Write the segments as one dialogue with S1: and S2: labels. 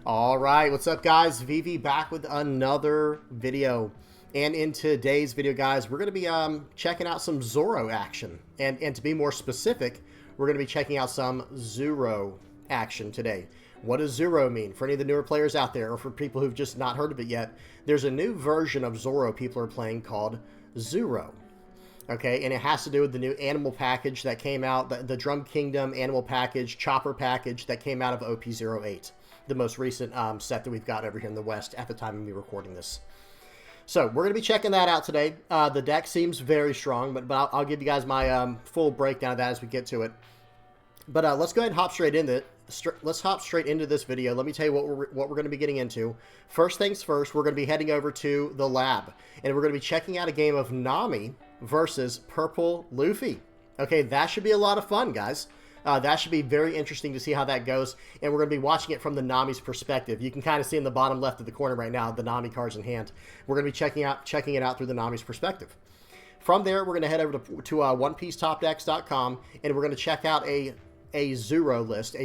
S1: All right, what's up, guys? VV back with another video. And in today's video, guys, we're going to be checking out some Zoro action. And to be more specific, we're going to be checking out some Zooro action today. What does Zoro mean? For any of the newer players out there, or for people who've just not heard of it yet, there's a new version of Zoro people are playing called Zooro. Okay, and it has to do with the new animal package that came out, the Drum Kingdom animal package, chopper package that came out of OP08. The most recent set that we've got over here in the West at the time of me recording this. So we're going to be checking that out today. The deck seems very strong, but I'll give you guys my full breakdown of that as we get to it. But let's go ahead and hop straight into it. Let's hop straight into this video. Let me tell you what we're going to be getting into. First things first, we're going to be heading over to the lab, and we're going to be checking out a game of Nami versus Purple Luffy. Okay, that should be a lot of fun, guys. That should be very interesting to see how that goes, and we're going to be watching it from the Nami's perspective. You can kind of see in the bottom left of the corner right now the Nami cards in hand. We're going to be checking it out through the Nami's perspective. From there, we're going to head over to OnePieceTopDecks.com, and we're going to check out a Zoro list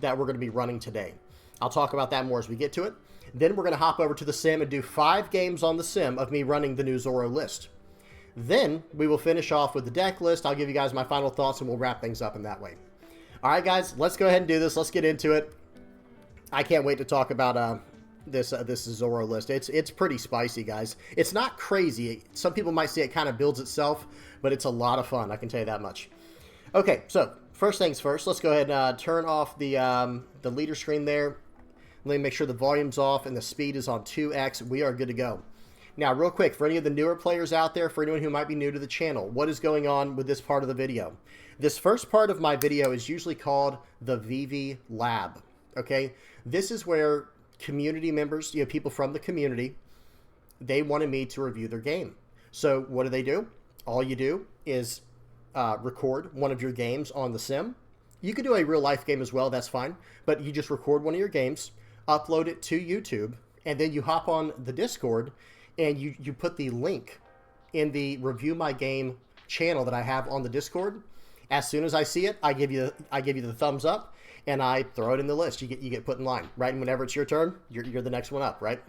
S1: that we're going to be running today. I'll talk about that more as we get to it. Then we're going to hop over to the sim and do 5 games on the sim of me running the new Zoro list. Then we will finish off with the deck list. I'll give you guys my final thoughts and we'll wrap things up in that way. All right, guys, let's go ahead and do this. Let's get into it. I can't wait to talk about this Zoro list. It's pretty spicy, guys. It's not crazy. Some people might say it kind of builds itself, but it's a lot of fun. I can tell you that much. Okay, so first things first, let's go ahead and turn off the leader screen there. Let me make sure the volume's off and the speed is on 2x. We are good to go. Now, real quick, for any of the newer players out there, for anyone who might be new to the channel, what is going on with this part of the video? This first part of my video is usually called the VV Lab, okay? This is where community members, people from the community, they wanted me to review their game. So what do? All you do is record one of your games on the sim. You could do a real life game as well, that's fine. But you just record one of your games, upload it to YouTube, and then you hop on the Discord and you put the link in the Review My Game channel that I have on the Discord. As soon as I see it, I give you the thumbs up, and I throw it in the list. You get put in line, right? And whenever it's your turn, you're the next one up, right?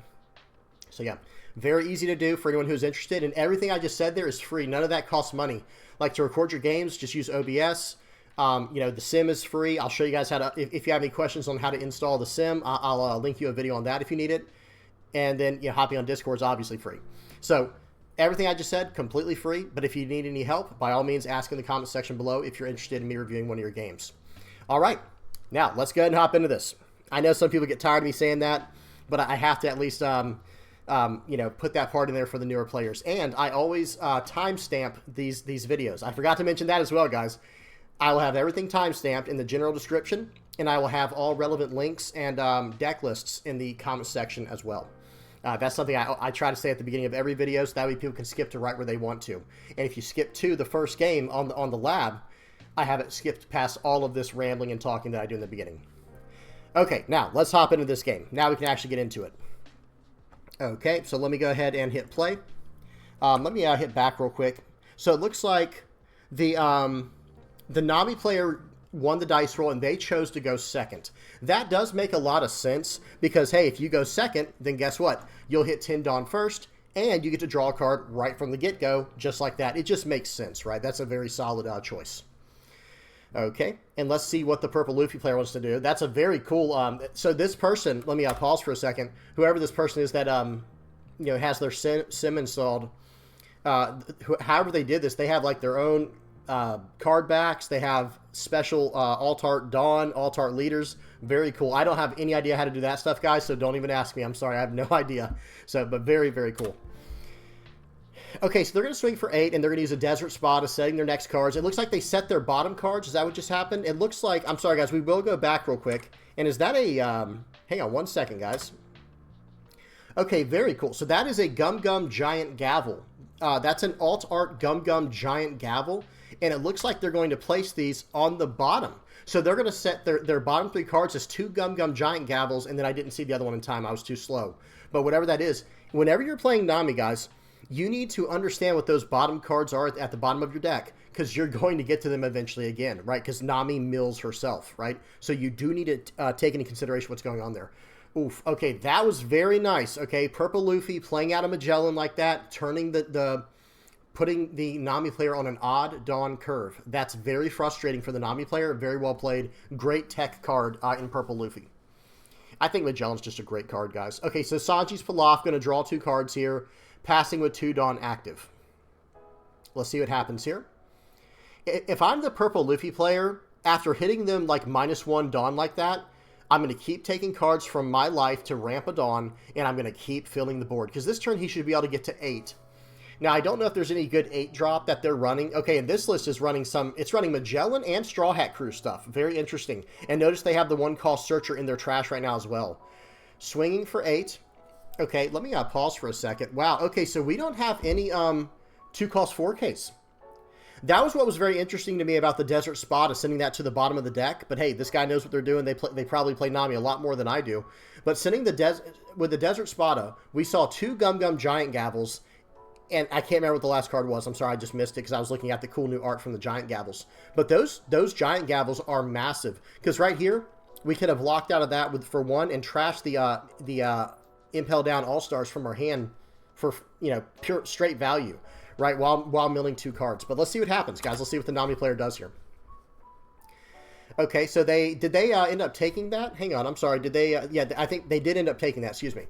S1: So yeah, very easy to do for anyone who's interested. And everything I just said there is free. None of that costs money. Like to record your games, just use OBS. The sim is free. I'll show you guys how to. If you have any questions on how to install the sim, I'll link you a video on that if you need it. And then, hopping on Discord is obviously free. So everything I just said, completely free. But if you need any help, by all means, ask in the comment section below if you're interested in me reviewing one of your games. All right. Now, let's go ahead and hop into this. I know some people get tired of me saying that, but I have to at least, put that part in there for the newer players. And I always timestamp these videos. I forgot to mention that as well, guys. I will have everything timestamped in the general description, and I will have all relevant links and deck lists in the comment section as well. That's something I try to say at the beginning of every video, so that way people can skip to right where they want to. And if you skip to the first game on the lab, I have it skipped past all of this rambling and talking that I do in the beginning. Okay, now let's hop into this game. Now we can actually get into it. Okay, so let me go ahead and hit play. Let me hit back real quick. So it looks like the Nami player won the dice roll and they chose to go second. That does make a lot of sense because, hey, if you go second, then guess what? You'll hit 10 Dawn first and you get to draw a card right from the get-go, just like that. It just makes sense, right? That's a very solid choice. Okay, and let's see what the Purple Luffy player wants to do. That's a very cool, so this person, let me pause for a second. Whoever this person is that, has their sim installed, however they did this, they have like their own card backs. They have special alt-art Dawn, alt-art leaders. Very cool. I don't have any idea how to do that stuff, guys, so don't even ask me. I'm sorry, I have no idea. So, but very, very cool. Okay, so they're going to swing for 8, and they're going to use a desert spot as setting their next cards. It looks like they set their bottom cards. Is that what just happened? It looks like, I'm sorry, guys, we will go back real quick. And is that a, hang on one second, guys. Okay, very cool. So that is a Gum Gum Giant Gavel. That's an alt-art Gum Gum Giant Gavel. And it looks like they're going to place these on the bottom. So they're going to set their bottom 3 cards as 2 Gum Gum Giant Gavels, and then I didn't see the other one in time. I was too slow. But whatever that is, whenever you're playing Nami, guys, you need to understand what those bottom cards are at the bottom of your deck, because you're going to get to them eventually again, right? Because Nami mills herself, right? So you do need to take into consideration what's going on there. Oof. Okay, that was very nice. Okay, Purple Luffy playing out a Magellan like that, turning putting the Nami player on an odd dawn curve. That's very frustrating for the Nami player. Very well played. Great tech card in Purple Luffy. I think Magellan's just a great card, guys. Okay, so Sanji's Pilaf going to draw 2 cards here, passing with 2 dawn active. Let's see what happens here. If I'm the Purple Luffy player, after hitting them like -1 dawn like that, I'm going to keep taking cards from my life to ramp a dawn, and I'm going to keep filling the board. Because this turn, he should be able to get to 8. Now, I don't know if there's any good 8 drop that they're running. Okay, and this list is running it's running Magellan and Straw Hat Crew stuff. Very interesting. And notice they have the 1-cost Searcher in their trash right now as well. Swinging for 8. Okay, let me pause for a second. Wow, okay, so we don't have any 2-cost 4Ks. That was what was very interesting to me about the Desert Spada, sending that to the bottom of the deck. But hey, this guy knows what they're doing. They probably play Nami a lot more than I do. But sending with the Desert Spada, we saw 2 Gum Gum Giant Gavels, and I can't remember what the last card was. I'm sorry, I just missed it because I was looking at the cool new art from the Giant Gavels. But those Giant Gavels are massive, because right here we could have locked out of that for 1 and trashed the Impel Down All Stars from our hand for pure straight value. Right, while milling 2 cards. But let's see what happens, guys. Let's see what the Nami player does here. Okay, so did they end up taking that? Hang on, I'm sorry. Did they? Yeah, I think they did end up taking that. Excuse me.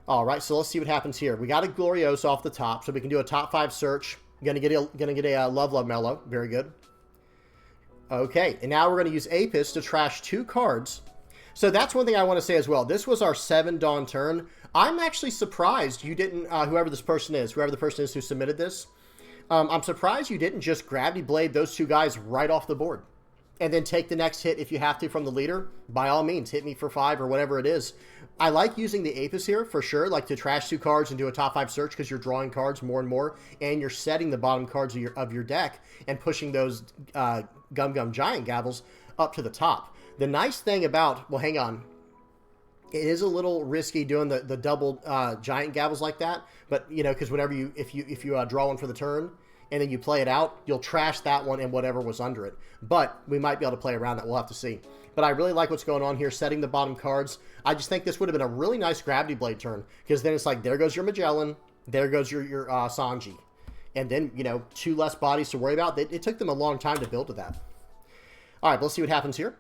S1: All right, so let's see what happens here. We got a Gloriosa off the top, so we can do a top 5 search. Gonna get a Love Mellow. Very good. Okay, and now we're gonna use Apis to trash 2 cards. So that's one thing I want to say as well. This was our 7 dawn turn. I'm actually surprised you didn't, whoever the person is who submitted this, I'm surprised you didn't just Gravity Blade those 2 guys right off the board. And then take the next hit if you have to from the leader. By all means, hit me for 5 or whatever it is. I like using the Apis here for sure, like to trash 2 cards and do a top 5 search because you're drawing cards more and more, and you're setting the bottom cards of your deck and pushing those Gum Gum Giant Gavels up to the top. The nice thing about, well, hang on. It is a little risky doing the double Giant Gavels like that, but because whenever if you draw one for the turn and then you play it out, you'll trash that one and whatever was under it. But we might be able to play around that. We'll have to see. But I really like what's going on here, setting the bottom cards. I just think this would have been a really nice Gravity Blade turn, because then it's like, there goes your Magellan, there goes your Sanji, and then 2 less bodies to worry about. It took them a long time to build to that. All right, let's see what happens here.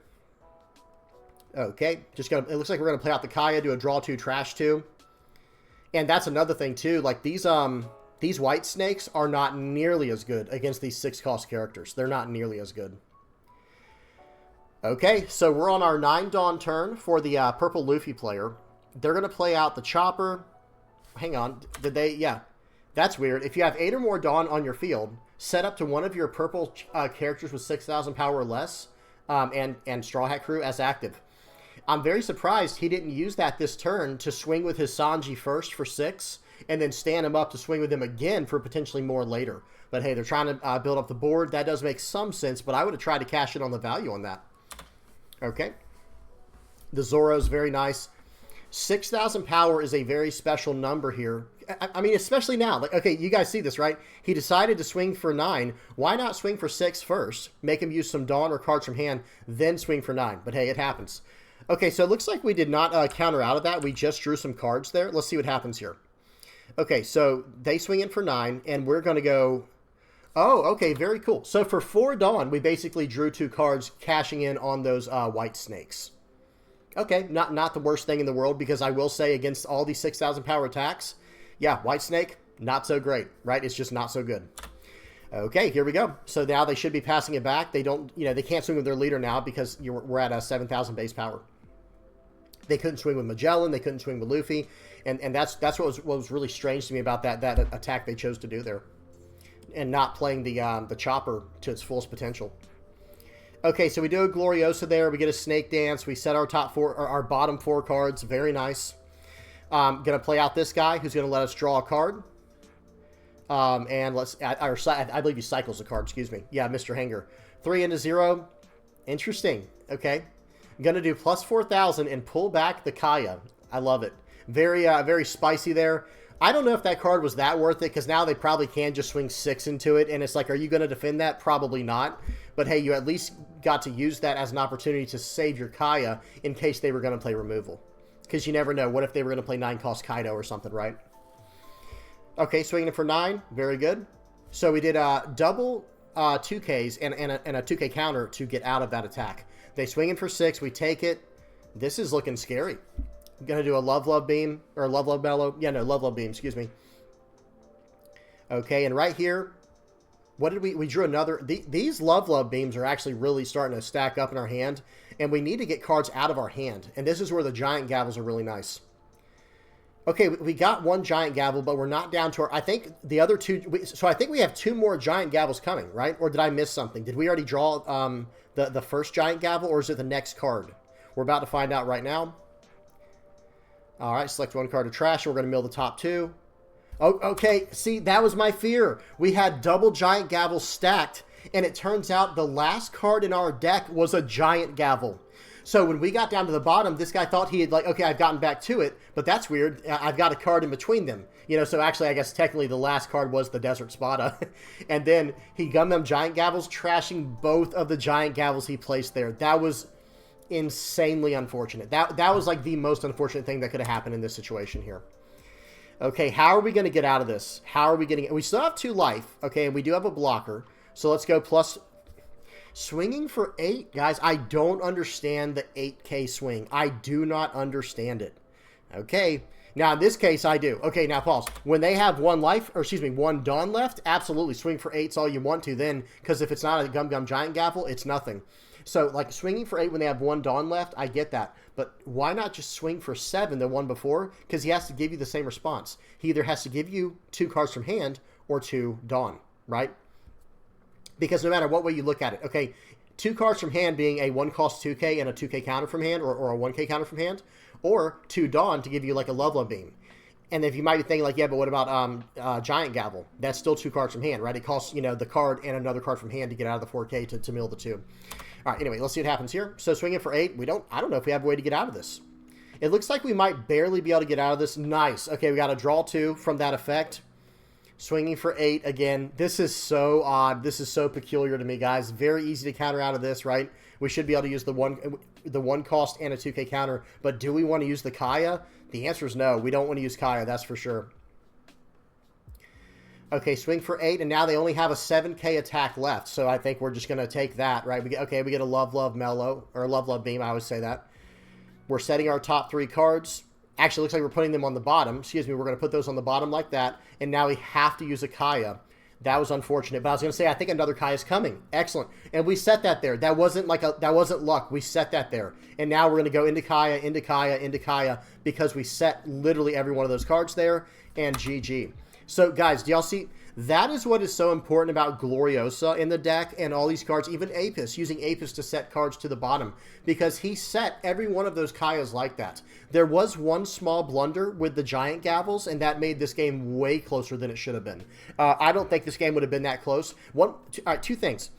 S1: Okay, it looks like we're gonna play out the Kaya, do a draw 2, trash 2. And that's another thing too, like these white snakes are not nearly as good against these 6-cost characters. They're not nearly as good. Okay, so we're on our 9 dawn turn for the Purple Luffy player. They're gonna play out the Chopper. Hang on, yeah, that's weird. If you have 8 or more dawn on your field, set up to one of your purple characters with 6,000 power or less, and Straw Hat Crew as active. I'm very surprised he didn't use that this turn to swing with his Sanji first for 6, and then stand him up to swing with him again for potentially more later. But hey, they're trying to build up the board. That does make some sense, but I would have tried to cash in on the value on that. Okay. The Zoro is very nice. 6,000 power is a very special number here. I mean, especially now. Like, okay, you guys see this, right? He decided to swing for 9. Why not swing for 6 first? Make him use some Dawn or cards from hand, then swing for 9. But hey, it happens. Okay, so it looks like we did not counter out of that. We just drew some cards there. Let's see what happens here. Okay, so they swing in for 9, and we're going to go... Oh, okay, very cool. So for 4 Dawn, we basically drew 2 cards, cashing in on those white snakes. Okay, not the worst thing in the world, because I will say against all these 6,000 power attacks, yeah, white snake, not so great, right? It's just not so good. Okay, here we go. So now they should be passing it back. They don't, they can't swing with their leader now because we're at a 7,000 base power. They couldn't swing with Magellan. They couldn't swing with Luffy, and that's what was really strange to me about that attack they chose to do there, and not playing the Chopper to its fullest potential. Okay, so we do a Gloriosa there. We get a Snake Dance. We set our our bottom 4 cards. Very nice. Gonna play out this guy who's gonna let us draw a card. And I believe he cycles a card. Excuse me. Yeah, Mr. Hanger. 3 into 0. Interesting. Okay. I'm gonna do plus 4,000 and pull back the Kaya. I love it. Very spicy there. I don't know if that card was that worth it, because now they probably can just swing 6 into it, and it's like, are you going to defend that? Probably not. But hey, you at least got to use that as an opportunity to save your Kaya in case they were going to play removal. Because you never know. What if they were going to play 9-cost Kaido or something, right? Okay, swinging it for 9. Very good. So we did double 2Ks and a 2K counter to get out of that attack. They swing in for 6. We take it. This is looking scary. I'm going to do a Love Beam. Or Love Bellow. Yeah, no, Love Beam. Excuse me. Okay, and right here, what did we drew another. These Love Beams are actually really starting to stack up in our hand. And we need to get cards out of our hand. And this is where the Giant Gavels are really nice. Okay, we got one Giant Gavel, but we're not down to our... I think the other two... So I think we have 2 more Giant Gavels coming, right? Or did I miss something? Did we already draw the first Giant Gavel, or is it the next card? We're about to find out right now. All right, select 1 card to trash, and we're going to mill the top 2. Oh, okay, see, that was my fear. We had double Giant Gavels stacked, and it turns out the last card in our deck was a Giant Gavel. So when we got down to the bottom, this guy thought he had, like, okay, I've gotten back to it, but that's weird. I've got a card in between them. You know, so actually, I guess technically the last card was the Desert Spada. And then he gummed them Giant Gavels, trashing both of the Giant Gavels he placed there. That was insanely unfortunate. That was like the most unfortunate thing that could have happened in this situation here. Okay, how are we going to get out of this? How are we getting... We still have 2 life, okay, and we do have a blocker. So let's go plus... Swinging for 8, guys, I don't understand the 8K swing. I do not understand it. Okay, now in this case, I do. Okay, now pause. When they have 1 life, or excuse me, 1 Dawn left, absolutely swing for 8's all you want to then, because if it's not a Gum Giant Gavel, it's nothing. So, like, swinging for 8 when they have 1 Dawn left, I get that. But why not just swing for 7, the one before? Because he has to give you the same response. He either has to give you 2 cards from hand or 2 Dawn, right? Because no matter what way you look at it, okay, 2 cards from hand being a 1-cost 2K and a 2K counter from hand, or a 1K counter from hand, or 2 Dawn to give you like a Love Beam. And if you might be thinking like, yeah, but what about Giant Gavel? That's still 2 cards from hand, right? It costs, you know, the card and another card from hand to get out of the 4K to mill the 2. All right, anyway, let's see what happens here. So swinging for 8, I don't know if we have a way to get out of this. It looks like we might barely be able to get out of this. Nice. Okay, we got a draw 2 from that effect. Swinging for 8 again. This is so odd. This is so peculiar to me, guys. Very easy to counter out of this, right? We should be able to use the one cost and a 2K counter. But do we want to use the Kaya? The answer is no. We don't want to use Kaya, that's for sure. Okay, swing for 8, and now they only have a 7K attack left. So I think we're just going to take that, right? We get a Love Mellow, or Love Beam, I always say that. We're setting our top 3 cards. Actually, it looks like we're putting them on the bottom. Excuse me, we're going to put those on the bottom like that. And now we have to use a Kaya. That was unfortunate. But I was going to say, I think another Kaya is coming. Excellent. And we set that there. That wasn't luck. We set that there. And now we're going to go into Kaya, into Kaya, into Kaya, because we set literally every one of those cards there. And GG. So, guys, do y'all see? That is what is so important about Gloriosa in the deck and all these cards, even Apis, using Apis to set cards to the bottom, because he set every one of those Kayas like that. There was one small blunder with the Giant Gavels, and that made this game way closer than it should have been. I don't think this game would have been that close. All right, two things.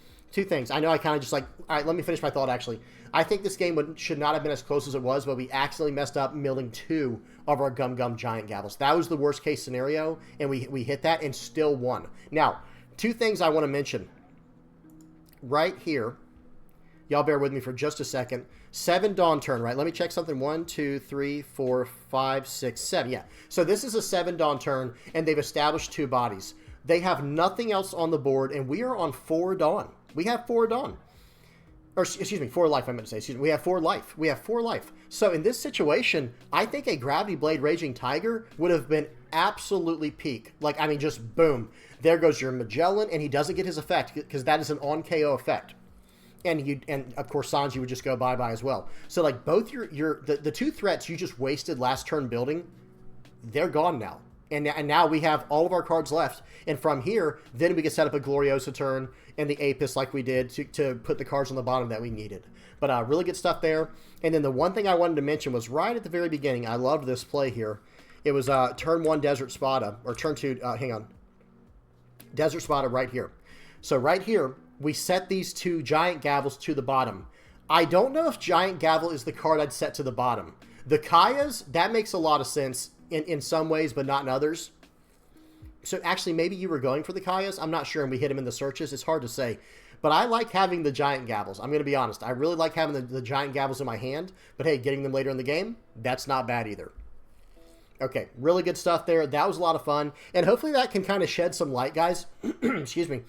S1: I know I kind of just like, all right, let me finish my thought, actually. I think this game should not have been as close as it was, but we accidentally messed up milling 2 of our Gum Giant Gavels. That was the worst case scenario, and we hit that and still won. Now, 2 things I want to mention. Right here, y'all bear with me for just a second. 7 Dawn turn, right? Let me check something. 1, 2, 3, 4, 5, 6, 7. Yeah. So this is a 7 Dawn turn, and they've established 2 bodies. They have nothing else on the board, and we are on 4 Dawn. We have 4 Dawn. Or, excuse me, 4 life, I meant to say. Excuse me, we have 4 life. We have 4 life. So in this situation, I think a Gravity Blade Raging Tiger would have been absolutely peak. Like, I mean, just boom. There goes your Magellan, and he doesn't get his effect, because that is an on-KO effect. And of course, Sanji would just go bye-bye as well. So, like, both the 2 threats you just wasted last turn building, they're gone now. And now we have all of our cards left. And from here, then we can set up a Gloriosa turn and the Apis like we did to put the cards on the bottom that we needed. But really good stuff there. And then the one thing I wanted to mention was right at the very beginning. I loved this play here. It was turn 1 Desert Spada, or turn 2, hang on. Desert Spada right here. So right here, we set these 2 Giant Gavels to the bottom. I don't know if Giant Gavel is the card I'd set to the bottom. The Kayas, that makes a lot of sense in some ways, but not in others. So actually, maybe you were going for the Kayas. I'm not sure, and we hit him in the searches. It's hard to say. But I like having the giant gavels. I'm going to be honest. I really like having the giant gavels in my hand. But hey, getting them later in the game, that's not bad either. Okay, really good stuff there. That was a lot of fun. And hopefully that can kind of shed some light, guys. Excuse me.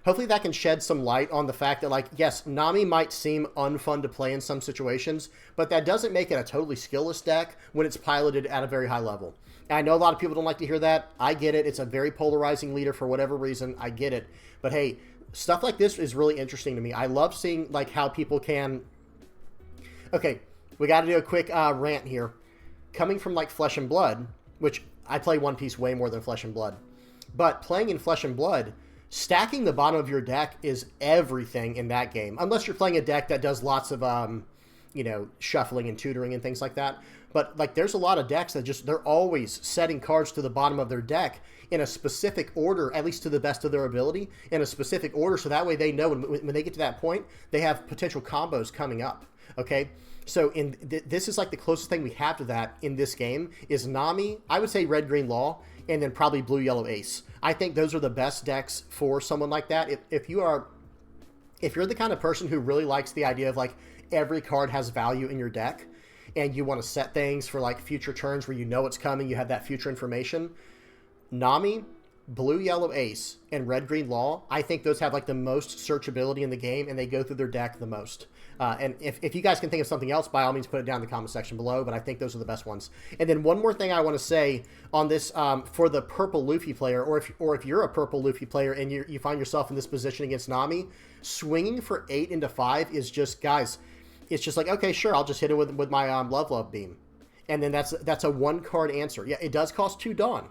S1: Hopefully that can shed some light on the fact that, like, yes, Nami might seem unfun to play in some situations, but that doesn't make it a totally skillless deck when it's piloted at a very high level. And I know a lot of people don't like to hear that. I get it. It's a very polarizing leader for whatever reason. I get it. But hey, stuff like this is really interesting to me. I love seeing, like, how people can... Okay, we got to do a quick rant here. Coming from, like, Flesh and Blood, which I play One Piece way more than Flesh and Blood, but playing in Flesh and Blood... Stacking the bottom of your deck is everything in that game, unless you're playing a deck that does lots of, you know, shuffling and tutoring and things like that. But, like, there's a lot of decks that just, they're always setting cards to the bottom of their deck in a specific order, at least to the best of their ability, in a specific order, so that way they know when they get to that point, they have potential combos coming up, okay? So this is, like, the closest thing we have to that in this game is Nami, I would say Red, Green, Law, and then probably Blue, Yellow, Ace. I think those are the best decks for someone like that. If you're the kind of person who really likes the idea of, like, every card has value in your deck, and you want to set things for, like, future turns where you know it's coming, you have that future information, Nami, Blue, Yellow, Ace, and Red, Green, Law, I think those have, like, the most searchability in the game, and they go through their deck the most. And if you guys can think of something else, by all means, put it down in the comment section below, but I think those are the best ones. And then one more thing I want to say on this, for the purple Luffy player, or if you're a purple Luffy player and you find yourself in this position against Nami, swinging for 8 into 5 is just, guys, it's just like, okay, sure, I'll just hit it with my Love Beam. And then that's a 1-card answer. Yeah, it does cost 2 Dawn,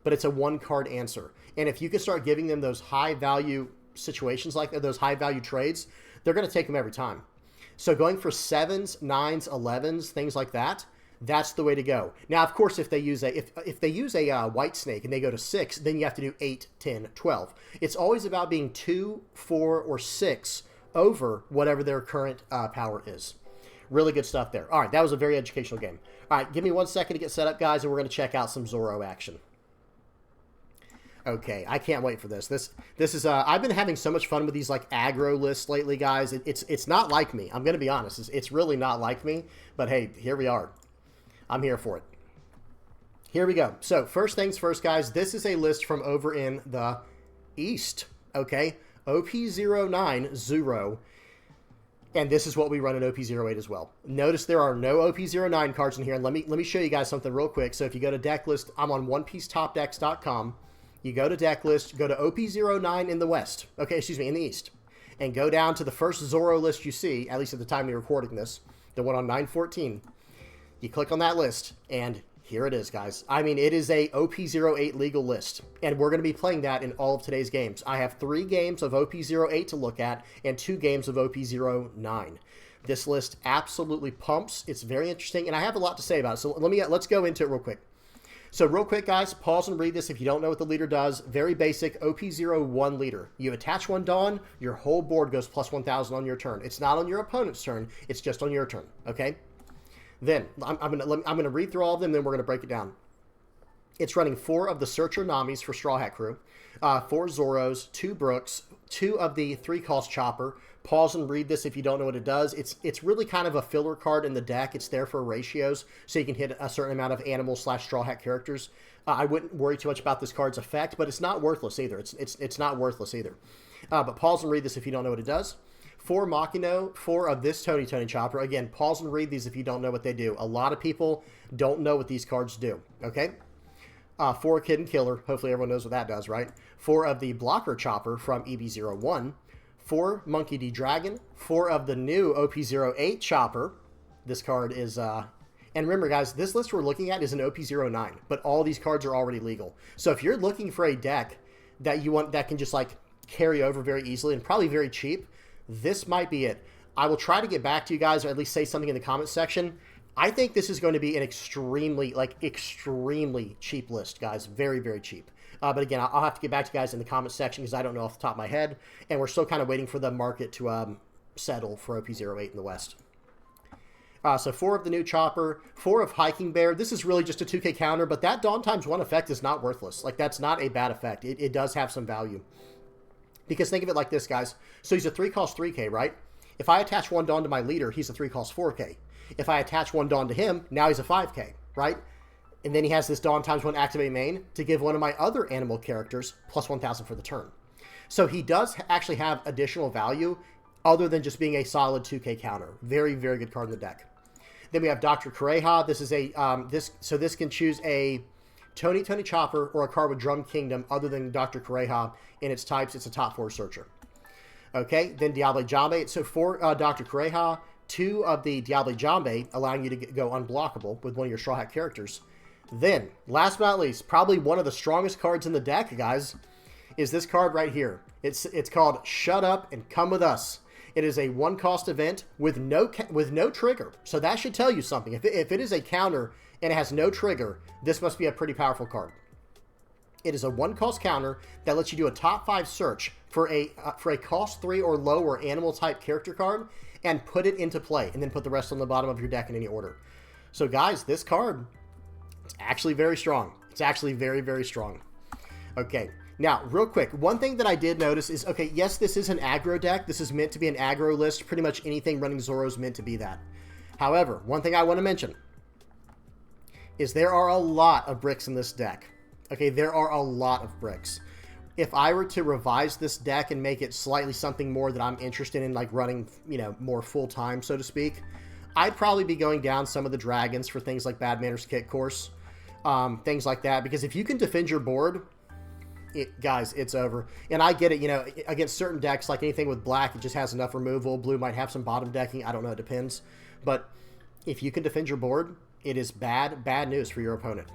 S1: but it's a 1-card answer. And if you can start giving them those high-value situations like that, those high-value trades, they're going to take them every time. So going for 7s, 9s, 11s, things like that, that's the way to go. Now, of course, if they use a white snake and they go to 6, then you have to do 8, 10, 12. It's always about being 2, 4, or 6 over whatever their current power is. Really good stuff there. All right, that was a very educational game. All right, give me 1 second to get set up, guys, and we're going to check out some Zoro action. Okay, I can't wait for this. This is I've been having so much fun with these, like, aggro lists lately, guys. It's not like me. I'm going to be honest. It's really not like me. But hey, here we are. I'm here for it. Here we go. So first things first, guys. This is a list from over in the East. Okay, OP09 Zooro. And this is what we run in OP08 as well. Notice there are no OP09 cards in here. And let me show you guys something real quick. So if you go to deck list, I'm on OnePieceTopDecks.com. You go to deck list, go to OP09 in the West. Okay, excuse me, in the East. And go down to the first Zoro list you see, at least at the time you're recording this, the one on 914. You click on that list, and here it is, guys. I mean, it is a OP08 legal list, and we're going to be playing that in all of today's games. I have 3 games of OP08 to look at, and 2 games of OP09. This list absolutely pumps. It's very interesting, and I have a lot to say about it. So let's go into it real quick. So real quick, guys, pause and read this if you don't know what the leader does. Very basic OP01 leader. You attach 1 Dawn, your whole board goes plus 1,000 on your turn. It's not on your opponent's turn. It's just on your turn, okay? Then, I'm gonna read through all of them, then we're going to break it down. It's running 4 of the Searcher Namis for Straw Hat Crew, 4 Zoros, 2 Brooks, 2 of the 3-cost Chopper. Pause and read this if you don't know what it does. It's really kind of a filler card in the deck. It's there for ratios, so you can hit a certain amount of animal/straw hat characters. I wouldn't worry too much about this card's effect, but it's not worthless either. It's not worthless either. But pause and read this if you don't know what it does. 4 Makino, 4 of this Tony Chopper. Again, pause and read these if you don't know what they do. A lot of people don't know what these cards do, okay? 4 Kid and Killer. Hopefully everyone knows what that does, right? 4 of the Blocker Chopper from EB01. 4 Monkey D. Dragon, 4 of the new OP08 Chopper. This card is, and remember, guys, this list we're looking at is an OP09, but all these cards are already legal. So if you're looking for a deck that you want that can just, like, carry over very easily and probably very cheap, this might be it. I will try to get back to you guys, or at least say something in the comments section. I think this is going to be an extremely cheap list, guys. Very, very cheap. But again, I'll have to get back to you guys in the comment section because I don't know off the top of my head. And we're still kind of waiting for the market to settle for OP08 in the West. So 4 of the new Chopper, 4 of Hiking Bear. This is really just a 2k counter, but that Dawn ×1 effect is not worthless. Like, that's not a bad effect. It does have some value. Because think of it like this, guys. So he's a 3 cost 3k, right? If I attach 1 Dawn to my leader, he's a 3 cost 4k. If I attach 1 Dawn to him, now he's a 5k, right? And then he has this Dawn ×1 activate main to give one of my other animal characters plus 1,000 for the turn. So he does actually have additional value other than just being a solid 2k counter. Very, very good card in the deck. Then we have Dr. Kureha. This is a this can choose a Tony Chopper or a card with Drum Kingdom other than Dr. Kureha. In its types, it's a top 4 searcher. Okay, then Diable Jambe. So for Dr. Kureha, 2 of the Diable Jambe, allowing you to go unblockable with one of your Straw Hat characters. Then, last but not least, probably one of the strongest cards in the deck, guys, is this card right here. It's called Shut Up and Come With Us. It is a 1-cost event with no trigger. So that should tell you something. If it is a counter and it has no trigger, this must be a pretty powerful card. It is a 1-cost counter that lets you do a top 5 search for a cost 3 or lower animal type character card and put it into play, and then put the rest on the bottom of your deck in any order. So guys, this card, it's actually very strong. It's actually very, very strong. Okay, now real quick, one thing that I did notice is, okay, yes, this is an aggro deck. This is meant to be an aggro list. Pretty much anything running Zoro is meant to be that. However, one thing I want to mention is there are a lot of bricks in this deck. Okay, there are a lot of bricks. If I were to revise this deck and make it slightly something more that I'm interested in, like running, you know, more full-time, so to speak, I'd probably be going down some of the dragons for things like Bad Manners Kit Course, things like that. Because if you can defend your board, guys, it's over. And I get it, you know, against certain decks, like anything with black, it just has enough removal. Blue might have some bottom decking. I don't know, it depends. But if you can defend your board, it is bad news for your opponent.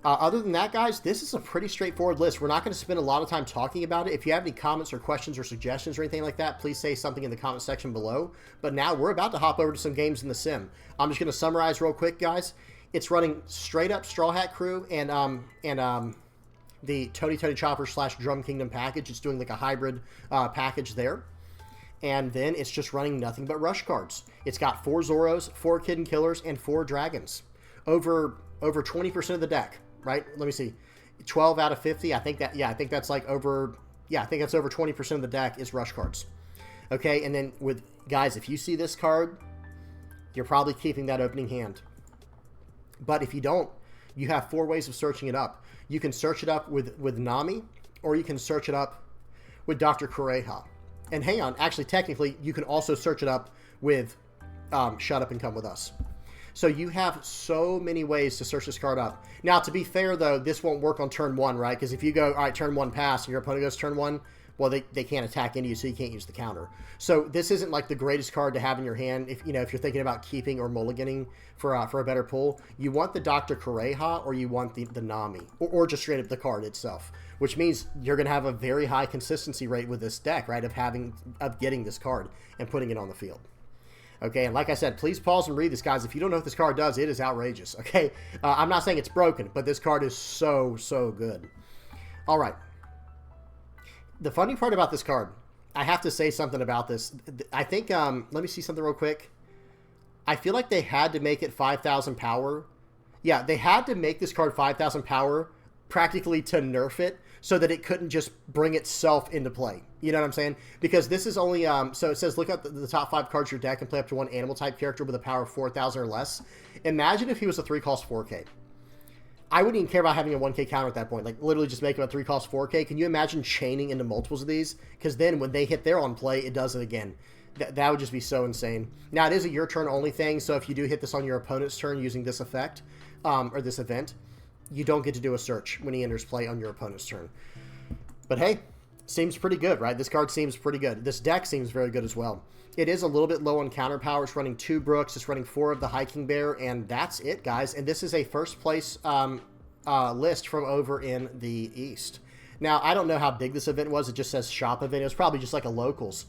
S1: Other than that, guys, this is a pretty straightforward list. We're not going to spend a lot of time talking about it. If you have any comments or questions or suggestions or anything like that, please say something in the comment section below. But now we're about to hop over to some games in the sim. I'm just going to summarize real quick, guys. It's running straight up Straw Hat Crew and the Tony Chopper / Drum Kingdom package. It's doing like a hybrid package there. And then it's just running nothing but rush cards. It's got 4 Zoros, 4 Kidden Killers, and 4 Dragons. Over 20% of the deck. Right? Let me see. 12 out of 50. I think that, yeah, I think that's like over, yeah, I think that's over 20% of the deck is rush cards. Okay, and then with, guys, if you see this card, you're probably keeping that opening hand. But if you don't, you have 4 ways of searching it up. You can search it up with Nami, or you can search it up with Dr. Kureha. And hang on, actually, technically, you can also search it up with Shut Up and Come With Us. So you have so many ways to search this card up. Now, to be fair, though, this won't work on turn 1, right? Because if you go, all right, turn 1 pass, and your opponent goes turn 1, well, they can't attack into you, so you can't use the counter. So this isn't like the greatest card to have in your hand if, you know, if you're thinking about keeping or mulliganing for a better pull. You want the Dr. Kureha or you want the Nami, or just straight up the card itself, which means you're going to have a very high consistency rate with this deck, right, of getting this card and putting it on the field. Okay, and like I said, please pause and read this, guys. If you don't know what this card does, it is outrageous, okay? I'm not saying it's broken, but this card is so, so good. All right. The funny part about this card, I have to say something about this. I think, let me see something real quick. I feel like they had to make it 5,000 power. Yeah, they had to make this card 5,000 power practically to nerf it so that it couldn't just bring itself into play. You know what I'm saying? Because this is only, so it says look up the top 5 cards of your deck and play up to 1 animal type character with a power of 4,000 or less. Imagine if he was a 3-cost 4K. I wouldn't even care about having a 1K counter at that point. Like, literally just make him a 3-cost 4K. Can you imagine chaining into multiples of these? Because then when they hit their on play, it does it again. That would just be so insane. Now, it is a your turn only thing, so if you do hit this on your opponent's turn using this effect, or this event, you don't get to do a search when he enters play on your opponent's turn. But hey, seems pretty good, right? This card seems pretty good. This deck seems very good as well. It is a little bit low on counter power. It's running 2 Brooks. It's running 4 of the Hiking Bear, and that's it, guys. And this is a first place list from over in the East. Now, I don't know how big this event was. It just says shop event. It was probably just like a locals.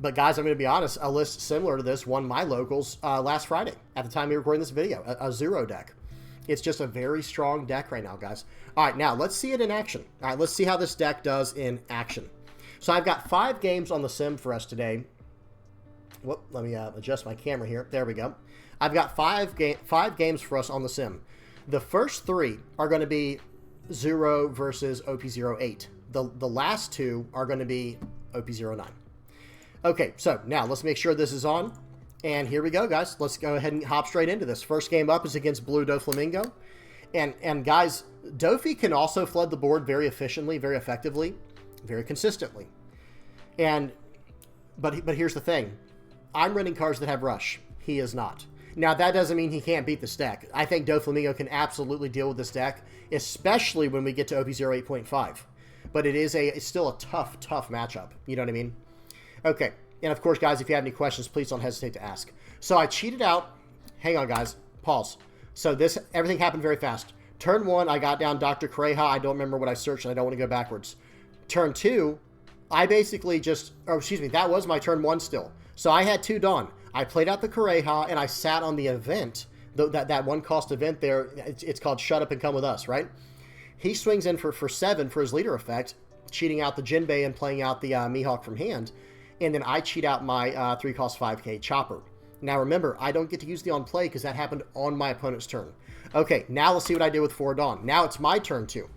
S1: But guys, I'm going to be honest, a list similar to this won my locals last Friday at the time we were recording this video, a Zooro deck. It's just a very strong deck right now, guys. All right, now let's see it in action. All right, let's see how this deck does in action. So I've got 5 games on the sim for us today. Whoop, let me adjust my camera here. There we go. I've got five games for us on the sim. The first 3 are going to be Zooro versus OP08. The last 2 are going to be OP09. Okay, so now let's make sure this is on. And here we go, guys. Let's go ahead and hop straight into this. First game up is against Blue Doflamingo. And guys, Doffy can also flood the board very efficiently, very effectively, very consistently. But here's the thing. I'm running cards that have Rush. He is not. Now, that doesn't mean he can't beat this deck. I think Doflamingo can absolutely deal with this deck, especially when we get to OP08.5. But it's still a tough matchup. You know what I mean? Okay. And, of course, guys, if you have any questions, please don't hesitate to ask. So I cheated out. Hang on, guys. Pause. So everything happened very fast. Turn 1, I got down Dr. Kreha. I don't remember what I searched, and I don't want to go backwards. Turn 2, I basically that was my turn 1 still. So I had 2 Dawn. I played out the Kureha, and I sat on the event, that 1-cost event there. It's called Shut Up and Come With Us, right? He swings in for 7 for his leader effect, cheating out the Jinbei and playing out the Mihawk from hand. And then I cheat out my 3-cost 5k Chopper. Now remember, I don't get to use the on play because that happened on my opponent's turn. Okay, now let's see what I did with 4 Dawn. Now it's my turn 2.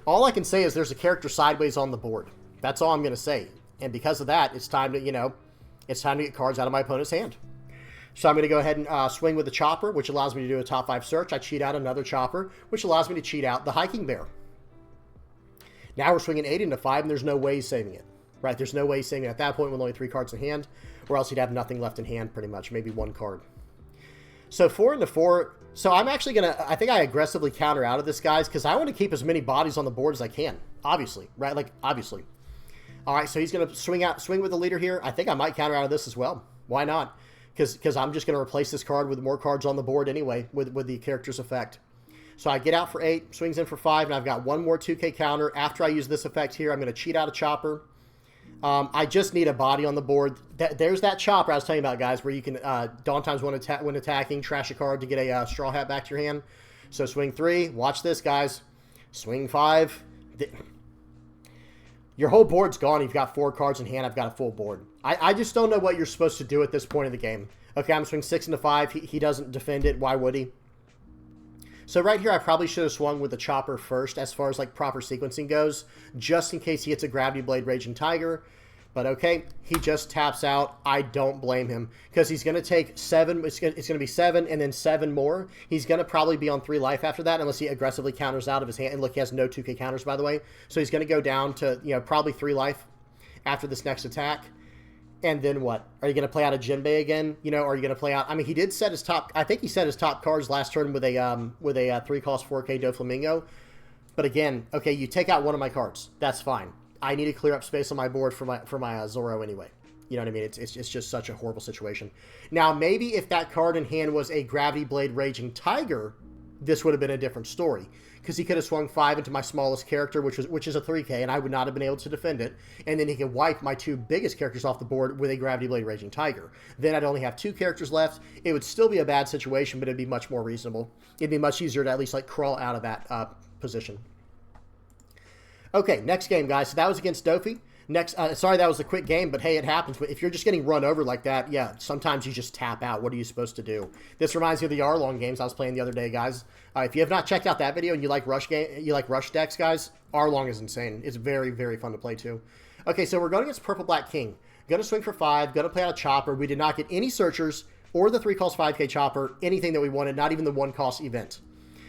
S1: All I can say is there's a character sideways on the board. That's all I'm going to say. And because of that, it's time to, it's time to get cards out of my opponent's hand. So I'm going to go ahead and swing with the Chopper, which allows me to do a top 5 search. I cheat out another Chopper, which allows me to cheat out the Hiking Bear. Now we're swinging 8 into 5, and there's no way he's saving it. Right? There's no way he's saving it at that point with only 3 cards in hand, or else he'd have nothing left in hand pretty much, maybe 1 card. So 4 into 4. So I'm actually going to, I think I aggressively counter out of this, guys, because I want to keep as many bodies on the board as I can. Obviously, right? Like, obviously. All right, so he's going to swing with the leader here. I think I might counter out of this as well. Why not? Because I'm just going to replace this card with more cards on the board anyway with the character's effect. So I get out for 8, swings in for 5, and I've got 1 more 2k counter. After I use this effect here, I'm going to cheat out a Chopper. I just need a body on the board. There's that Chopper I was telling you about, guys, where you can Dawn times when attacking, trash a card to get a Straw Hat back to your hand. So swing 3. Watch this, guys. Swing 5. Your whole board's gone. You've got 4 cards in hand. I've got a full board. I just don't know what you're supposed to do at this point in the game. Okay, I'm swing 6 into 5. He doesn't defend it. Why would he? So right here, I probably should have swung with the Chopper first as far as like proper sequencing goes, just in case he hits a Gravity Blade Raging Tiger. But okay, he just taps out. I don't blame him because he's going to take 7. It's going to be 7 and then 7 more. He's going to probably be on 3 life after that unless he aggressively counters out of his hand. And look, he has no 2k counters, by the way. So he's going to go down to, probably 3 life after this next attack. And then what? Are you going to play out a Jinbei again? Or are you going to play out... I mean, he did set his top... I think he set his top cards last turn with a 3-cost 4k Doflamingo. But again, okay, you take out one of my cards. That's fine. I need to clear up space on my board for my Zoro anyway. You know what I mean? It's just such a horrible situation. Now, maybe if that card in hand was a Gravity Blade Raging Tiger, this would have been a different story. Because he could have swung 5 into my smallest character, which is a 3k, and I would not have been able to defend it. And then he can wipe my 2 biggest characters off the board with a Gravity Blade Raging Tiger. Then I'd only have 2 characters left. It would still be a bad situation, but it'd be much more reasonable. It'd be much easier to at least crawl out of that position. Okay, next game, guys. So that was against Doffy. Next, sorry that was a quick game, but hey, it happens. If you're just getting run over like that, yeah, sometimes you just tap out. What are you supposed to do? This reminds me of the Arlong games I was playing the other day, guys. If you have not checked out that video and you like rush decks, guys, Arlong is insane. It's very, very fun to play too. Okay, so we're going against Purple Black King. Going to swing for 5. Going to play out a Chopper. We did not get any searchers or the 3-cost 5k Chopper. Anything that we wanted, not even the 1-cost event.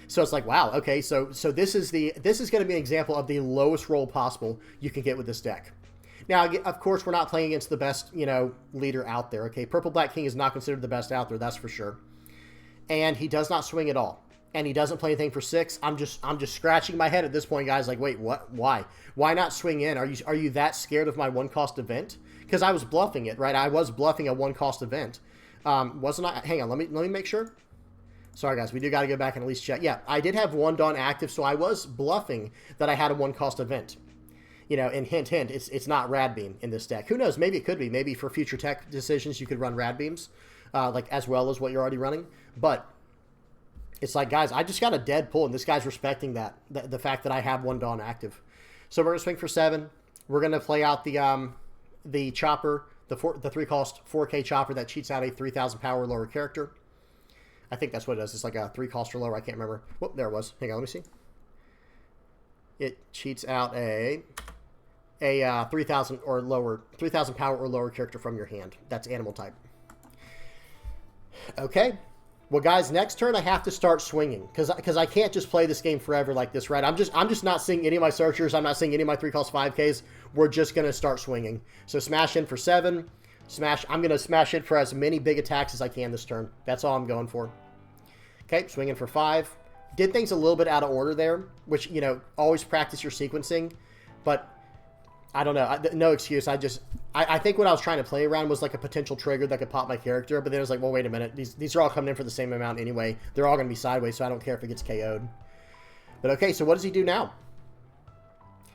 S1: So it's like, wow, okay, so this is going to be an example of the lowest roll possible you can get with this deck. Now, of course, we're not playing against the best, leader out there, okay? Purple Black King is not considered the best out there, that's for sure. And he does not swing at all. And he doesn't play anything for 6. I'm just scratching my head at this point, guys, like, wait, what? Why? Why not swing in? Are you that scared of my 1-cost event? Because I was bluffing it, right? I was bluffing a 1-cost event. Wasn't I? Hang on, let me make sure. Sorry, guys, we do got to go back and at least check. Yeah, I did have 1 Dawn active, so I was bluffing that I had a 1-cost event. And hint, hint, it's not Rad Beam in this deck. Who knows? Maybe it could be. Maybe for future tech decisions, you could run Rad Beams, as well as what you're already running. But it's like, guys, I just got a dead pull, and this guy's respecting the fact that I have 1 Dawn active. So we're going to swing for 7. We're going to play out the Chopper, the 3-cost 4K chopper that cheats out a 3,000 power or lower character. I think that's what it is. It's like a 3-cost or lower. I can't remember. Whoop, there it was. Hang on, let me see. It cheats out a 3,000 or lower, 3,000 power or lower character from your hand. That's animal type. Okay. Well, guys, next turn I have to start swinging because I can't just play this game forever like this, right? I'm just not seeing any of my searchers. I'm not seeing any of my 3-cost 5Ks. We're just gonna start swinging. So smash in for 7. Smash. I'm gonna smash it for as many big attacks as I can this turn. That's all I'm going for. Okay, swinging for 5. Did things a little bit out of order there, which, you know, always practice your sequencing, but I don't know. No excuse. I think what I was trying to play around was like a potential trigger that could pop my character, but then it was like, well, wait a minute. These are all coming in for the same amount anyway. They're all going to be sideways, so I don't care if it gets KO'd. But okay, so what does he do now?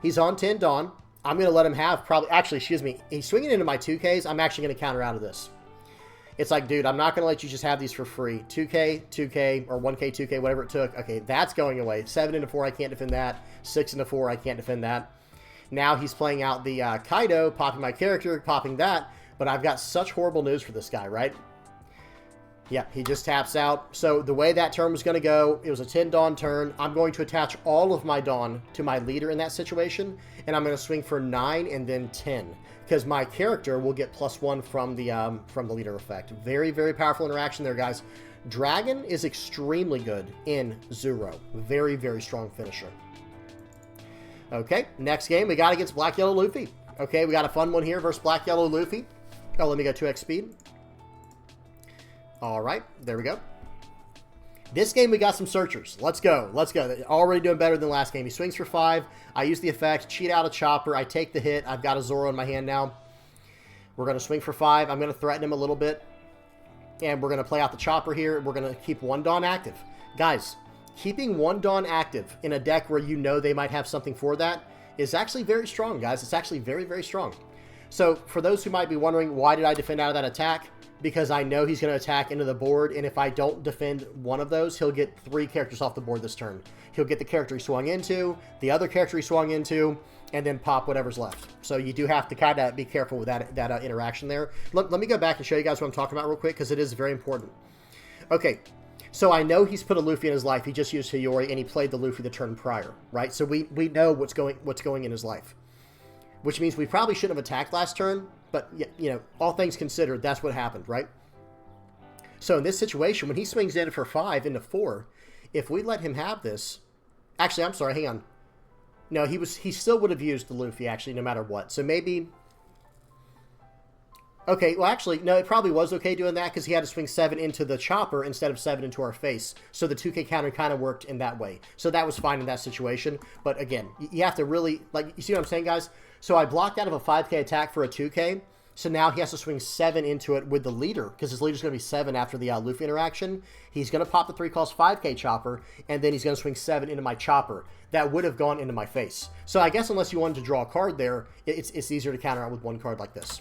S1: He's on 10 Dawn. I'm going to let him have probably... Actually, excuse me. He's swinging into my 2Ks. I'm actually going to counter out of this. It's like, dude, I'm not going to let you just have these for free. 2K, 2K, or 1K, 2K, whatever it took. Okay, that's going away. 7 into 4, I can't defend that. 6 into 4, I can't defend that. Now he's playing out the Kaido, popping my character, popping that. But I've got such horrible news for this guy, right? Yeah, he just taps out. So the way that turn was going to go, it was a 10 Dawn turn. I'm going to attach all of my Dawn to my leader in that situation. And I'm going to swing for 9 and then 10. Because my character will get +1 from the leader effect. Very, very powerful interaction there, guys. Dragon is extremely good in Zooro. Very, very strong finisher. Okay, next game we got against Black Yellow Luffy. Okay, we got a fun one here versus Black Yellow Luffy. Oh, let me go 2x speed. All right, there we go. This game we got some searchers. Let's go. Let's go. They're already doing better than last game. He swings for 5. I use the effect, cheat out a chopper. I take the hit. I've got a Zoro in my hand now. We're going to swing for 5. I'm going to threaten him a little bit. And we're going to play out the chopper here. We're going to keep 1 Dawn active. Guys, keeping 1 Dawn active in a deck where you know they might have something for that is actually very strong, guys. It's actually very, very strong. So for those who might be wondering, why did I defend out of that attack? Because I know he's going to attack into the board, and if I don't defend one of those, he'll get 3 characters off the board this turn. He'll get the character he swung into, the other character he swung into, and then pop whatever's left. So you do have to kind of be careful with that interaction there. Let me go back and show you guys what I'm talking about real quick, because it is very important. Okay, so I know he's put a Luffy in his life. He just used Hiyori, and he played the Luffy the turn prior, right? So we know what's going in his life, which means we probably shouldn't have attacked last turn. But, you know, all things considered, that's what happened, right? So in this situation, when he swings in for 5 into 4, if we let him have this... Actually, I'm sorry, hang on. No, he still would have used the Luffy, actually, no matter what. So maybe... Okay, well, actually, no, it probably was okay doing that because he had to swing 7 into the chopper instead of 7 into our face. So the 2K counter kind of worked in that way. So that was fine in that situation. But again, you have to really... Like, you see what I'm saying, guys? So I blocked out of a 5K attack for a 2K. So now he has to swing 7 into it with the leader, because his leader's going to be 7 after the Luffy interaction. He's going to pop the 3-cost 5K chopper, and then he's going to swing 7 into my chopper. That would have gone into my face. So I guess unless you wanted to draw a card there, it's easier to counter out with 1 card like this.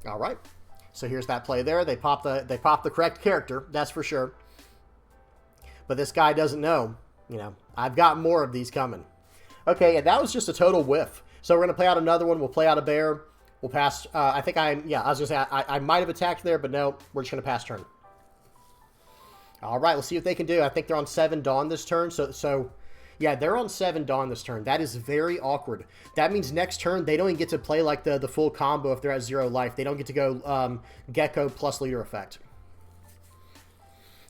S1: All right. So here's that play there. They pop the correct character, that's for sure. But this guy doesn't know. You know, I've got more of these coming. Okay, and that was just a total whiff. So we're going to play out another one. We'll play out a bear. We'll pass. I was going to say, I might have attacked there, but no, we're just going to pass turn. All right, let's see what they can do. I think they're on 7 Dawn this turn. So yeah, they're on 7 Dawn this turn. That is very awkward. That means next turn, they don't even get to play like the full combo if they're at 0 life. They don't get to go Gecko plus leader effect.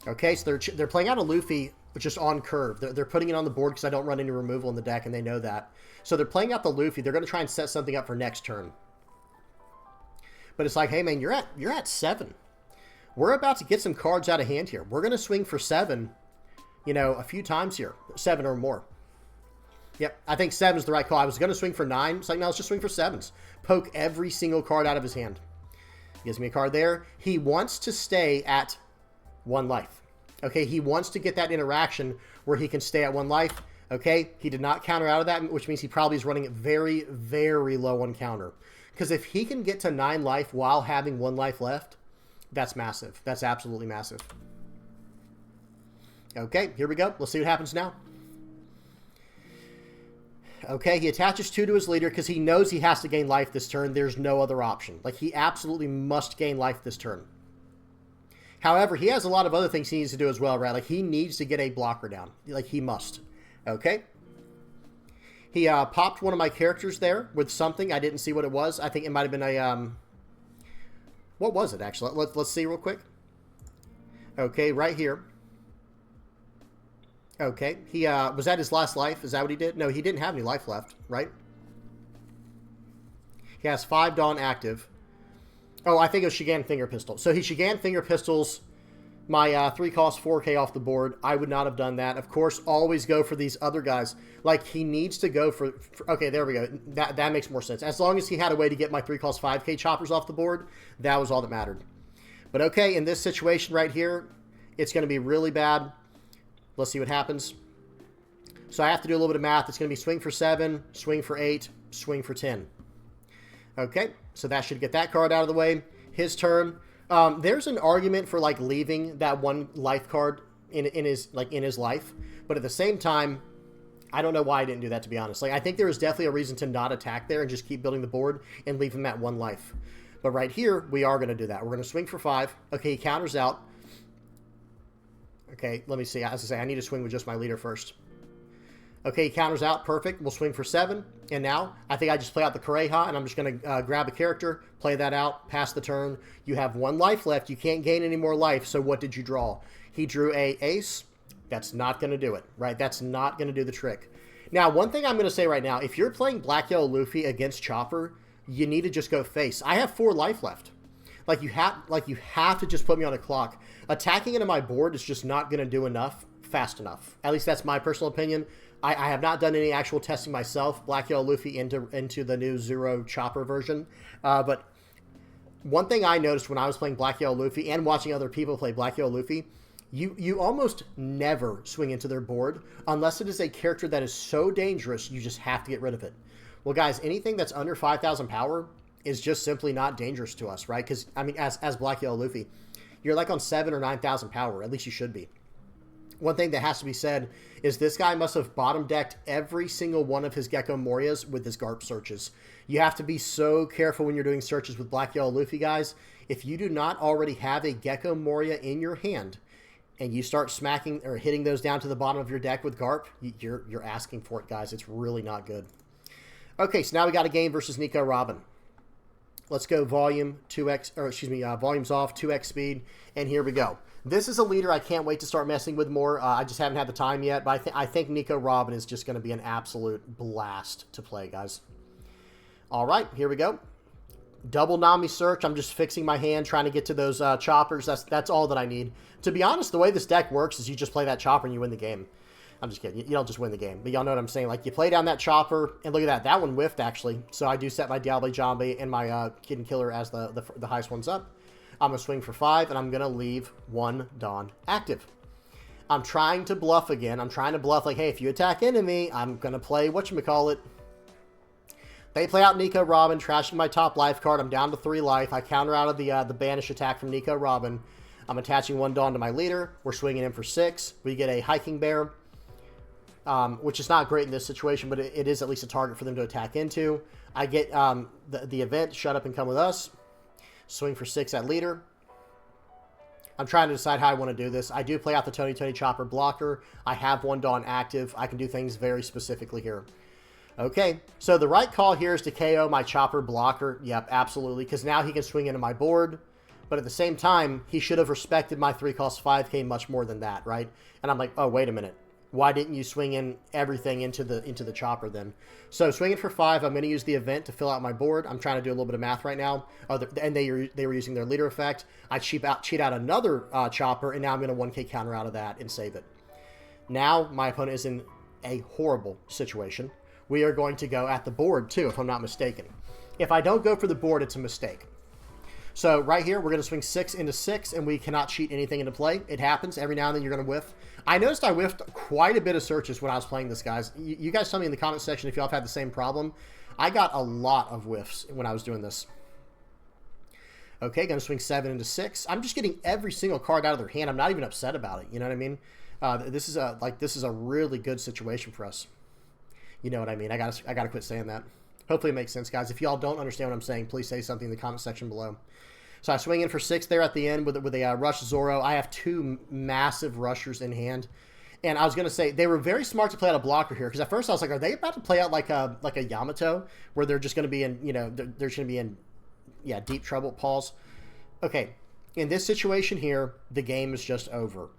S1: Okay, so they're playing out a Luffy just on curve. They're putting it on the board because I don't run any removal in the deck, and they know that. So they're playing out the Luffy. They're going to try and set something up for next turn. But it's like, hey, man, you're at 7. We're about to get some cards out of hand here. We're going to swing for 7, you know, a few times here. 7 or more. Yep, I think 7 is the right call. I was going to swing for 9. It's like, no, let's just swing for 7s. Poke every single card out of his hand. Gives me a card there. He wants to stay at 1 life. Okay, he wants to get that interaction where he can stay at 1 life. Okay, he did not counter out of that, which means he probably is running it very, very low on counter. Because if he can get to 9 life while having 1 life left, that's massive. That's absolutely massive. Okay, here we go. Let's see what happens now. Okay, he attaches 2 to his leader because he knows he has to gain life this turn. There's no other option. Like, he absolutely must gain life this turn. However, he has a lot of other things he needs to do as well, right? Like, he needs to get a blocker down. Like, he must. Okay? He popped one of my characters there with something. I didn't see what it was. I think it might have been a... What was it, actually? Let's see real quick. Okay, right here. Okay, he was that his last life? Is that what he did? No, he didn't have any life left, right? He has 5 Dawn active. Oh, I think it was Shigan Finger Pistol. So he Shigan Finger Pistols my 3 cost 4K off the board. I would not have done that. Of course, always go for these other guys. Like, he needs to go for okay, there we go. That makes more sense. As long as he had a way to get my 3 cost 5K choppers off the board, that was all that mattered. But okay, in this situation right here, it's going to be really bad. Let's see what happens. So I have to do a little bit of math. It's going to be swing for 7, swing for 8, swing for 10. Okay, so that should get that card out of the way. His turn. There's an argument for like leaving that 1 life card in his life, but at the same time, I don't know why I didn't do that, to be honest. Like, I think there is definitely a reason to not attack there and just keep building the board and leave him at 1 life. But right here, we are going to do that. We're going to swing for 5. Okay, he counters out. Okay, let me see. As I say, I need to swing with just my leader first. Okay, he counters out. Perfect. We'll swing for 7. And now, I think I just play out the Kureha, and I'm just going to grab a character, play that out, pass the turn. You have 1 life left. You can't gain any more life, so what did you draw? He drew a ace. That's not going to do it, right? That's not going to do the trick. Now, one thing I'm going to say right now, if you're playing Black Yellow Luffy against Chopper, you need to just go face. I have 4 life left. Like you have to just put me on a clock. Attacking into my board is just not going to do enough fast enough. At least that's my personal opinion. I have not done any actual testing myself, Black Yellow Luffy into the new Zoro Chopper version. But one thing I noticed when I was playing Black Yellow Luffy and watching other people play Black Yellow Luffy, you almost never swing into their board unless it is a character that is so dangerous you just have to get rid of it. Well, guys, anything that's under 5,000 power is just simply not dangerous to us, right? Because, I mean, as Black Yellow Luffy, you're like on 7,000 or 9,000 power. At least you should be. One thing that has to be said is this guy must have bottom decked every single one of his Gecko Morias with his Garp searches. You have to be so careful when you're doing searches with Black Yellow Luffy, guys. If you do not already have a Gecko Moria in your hand and you start smacking or hitting those down to the bottom of your deck with Garp, you're asking for it, guys. It's really not good. Okay, so now we got a game versus Nico Robin. Let's go volume 2x, or excuse me, volumes off, 2x speed, and here we go. This is a leader I can't wait to start messing with more. I just haven't had the time yet, but I think Nico Robin is just going to be an absolute blast to play, guys. All right, here we go. Double Nami search. I'm just fixing my hand, trying to get to those choppers. That's all that I need. To be honest, the way this deck works is you just play that chopper and you win the game. I'm just kidding. You don't just win the game. But y'all know what I'm saying. Like, you play down that chopper, and look at that. That one whiffed, actually. So I do set my Diablo Zombie and my Kid and Killer as the highest ones up. I'm going to swing for 5, and I'm going to leave 1 Dawn active. I'm trying to bluff again. I'm trying to bluff, like, hey, if you attack enemy, I'm going to play whatchamacallit. They play out Nico Robin, trashing my top life card. I'm down to 3 life. I counter out of the banish attack from Nico Robin. I'm attaching 1 Dawn to my leader. We're swinging in for 6. We get a Hiking Bear. Which is not great in this situation, but it is at least a target for them to attack into. I get the event, Shut Up and Come With Us. Swing for 6 at leader. I'm trying to decide how I want to do this. I do play out the Tony Chopper blocker. I have 1 Dawn active. I can do things very specifically here. Okay, so the right call here is to KO my Chopper blocker. Yep, absolutely, because now he can swing into my board. But at the same time, he should have respected my 3 cost 5K much more than that, right? And I'm like, oh, wait a minute. Why didn't you swing in everything into the chopper then? So swinging for 5, I'm going to use the event to fill out my board. I'm trying to do a little bit of math right now. And they were using their leader effect. I cheat out another chopper, and now I'm going to 1K counter out of that and save it. Now my opponent is in a horrible situation. We are going to go at the board too, if I'm not mistaken. If I don't go for the board, it's a mistake. So right here, we're going to swing 6 into 6, and we cannot cheat anything into play. It happens. Every now and then you're going to whiff. I noticed I whiffed quite a bit of searches when I was playing this, guys. You guys tell me in the comment section if y'all have had the same problem. I got a lot of whiffs when I was doing this. Okay, going to swing 7 into 6. I'm just getting every single card out of their hand. I'm not even upset about it. You know what I mean? This is a really good situation for us. You know what I mean? I gotta quit saying that. Hopefully it makes sense, guys. If y'all don't understand what I'm saying, please say something in the comment section below. So I swing in for 6 there at the end with a rush Zoro. I have 2 massive rushers in hand. And I was going to say, they were very smart to play out a blocker here. Because at first I was like, are they about to play out like a Yamato? Where they're just going to be in, you know, they're going to be in, yeah, deep trouble. Pause. Okay. In this situation here, the game is just over.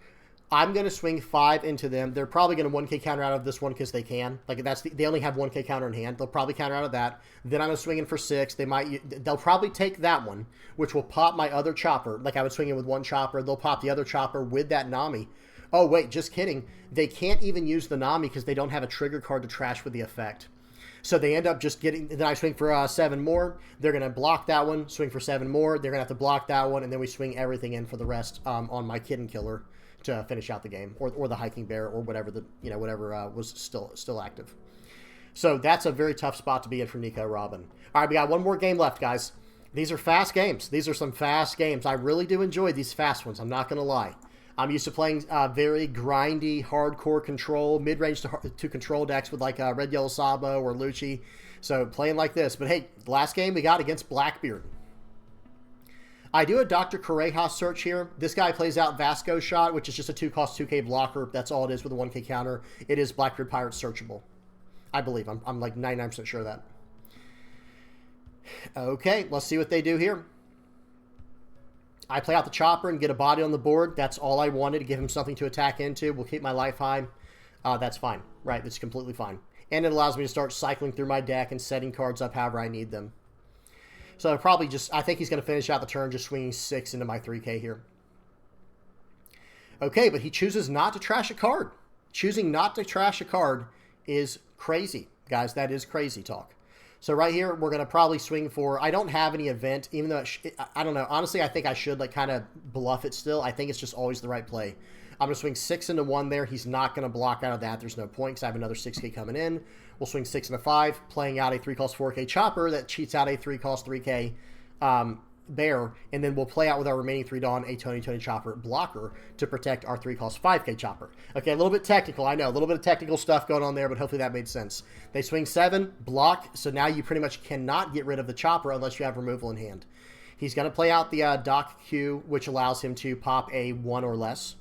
S1: I'm going to swing 5 into them. They're probably going to 1K counter out of this one because they can. Like, they only have 1K counter in hand. They'll probably counter out of that. Then I'm going to swing in for 6. They'll probably take that one, which will pop my other chopper. Like, I would swing in with 1 chopper. They'll pop the other chopper with that Nami. Oh, wait, just kidding. They can't even use the Nami because they don't have a trigger card to trash with the effect. So they end up just getting, then I swing for 7 more. They're going to block that one, swing for 7 more. They're going to have to block that one, and then we swing everything in for the rest on my Kitten Killer to finish out the game, or the Hiking Bear, or whatever whatever was still active. So that's a very tough spot to be in for Nico Robin. All right, we got one more game left, guys. These are fast games. These are some fast games. I really do enjoy these fast ones. I'm not going to lie. I'm used to playing very grindy, hardcore control, mid-range to control decks with like Red Yellow Sabo or Lucci. So playing like this. But hey, the last game we got against Blackbeard. I do a Dr. Correja search here. This guy plays out Vasco Shot, which is just a 2-cost 2K blocker. That's all it is with a 1K counter. It is Blackbeard Pirate searchable. I believe. I'm like 99% sure of that. Okay, let's see what they do here. I play out the chopper and get a body on the board. That's all I wanted, to give him something to attack into. We'll keep my life high. That's fine. Right, that's completely fine. And it allows me to start cycling through my deck and setting cards up however I need them. So probably just, I think he's going to finish out the turn just swinging 6 into my 3K here. Okay, but he chooses not to trash a card. Choosing not to trash a card is crazy, guys. That is crazy talk. So right here, we're going to probably swing for, I don't have any event, even though, I don't know. Honestly, I think I should like kind of bluff it still. I think it's just always the right play. I'm going to swing 6 into 1 there. He's not going to block out of that. There's no point because I have another 6K coming in. We'll swing 6 into 5, playing out a 3-cost 4K chopper that cheats out a 3-cost 3K bear. And then we'll play out with our remaining 3 Dawn a Tony chopper blocker to protect our 3-cost 5K chopper. Okay, a little bit technical, I know. A little bit of technical stuff going on there, but hopefully that made sense. They swing 7, block, so now you pretty much cannot get rid of the chopper unless you have removal in hand. He's going to play out the Doc Q, which allows him to pop a 1 or less.